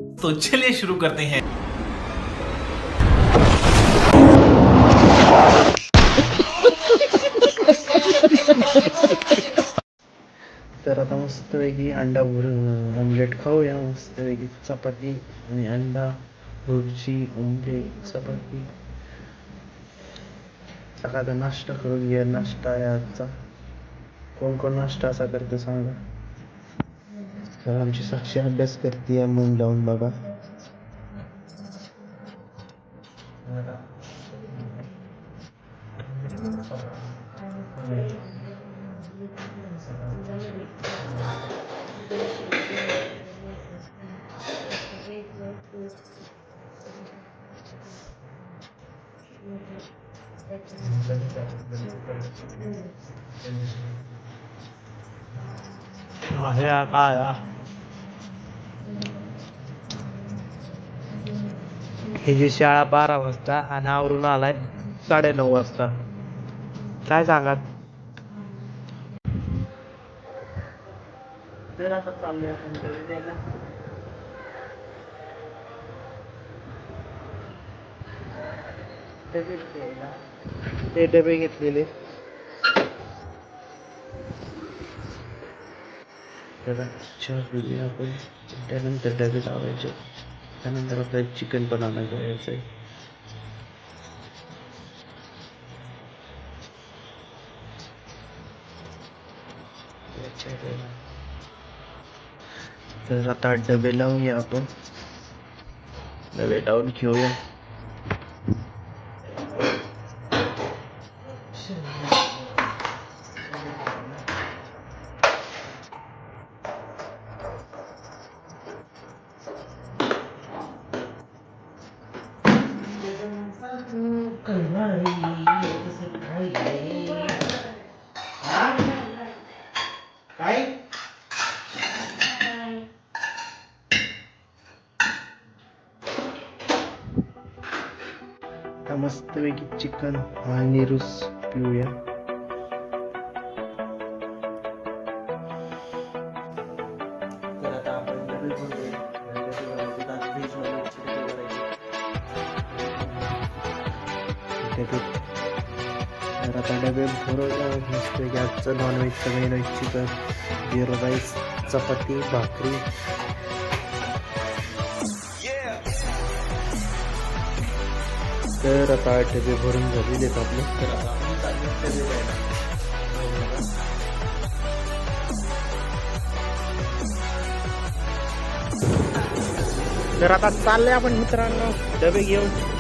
तो चलिए शुरू करते हैं। तर आता मस्तपैकी अंडा ऑमलेट खाऊया. मस्तपैकी चपाती आणि अंडा भुर्जी ऑमलेट चपाती. सकाळचा नाश्ता करून घ्या. नाश्ता आहे आजचा. कोण कोण नाश्ता असा करतं सांगा. तर आमची साक्षी अभ्यास करते मन लावून बघा. ह्याची शाळा 12 वाजता आणि आवरून आलाय 9:30 वाजता. काय सांगा. तर आता चाललोय आपण घरी द्यायला. डबे द्यायला. ते डबे घेतलेले. त्याला चहा पिऊया आपण. त्यानंतर डबे लावायचे. त्यानंतर आपल्याला चिकन पण आणायचं यायचं. तर आता डबे लावूया आपण. डबे लावून घेऊया. मस्तपैकी चिकन आणि रूस पिऊया. तर आता आपण डबे भरूया. तर आता डबे भरूया. मस्तपैकी आजचं नॉनव्हेजचं मेनू आहे चिकन, जिरा राईस, चपाती, भाकरी. तर आता डबे भरून झालेले आहेत आपले. तर आता आपण चाललो डबे द्यायला. तर आता चाललंय आपण मित्रांनो डबे घेऊन.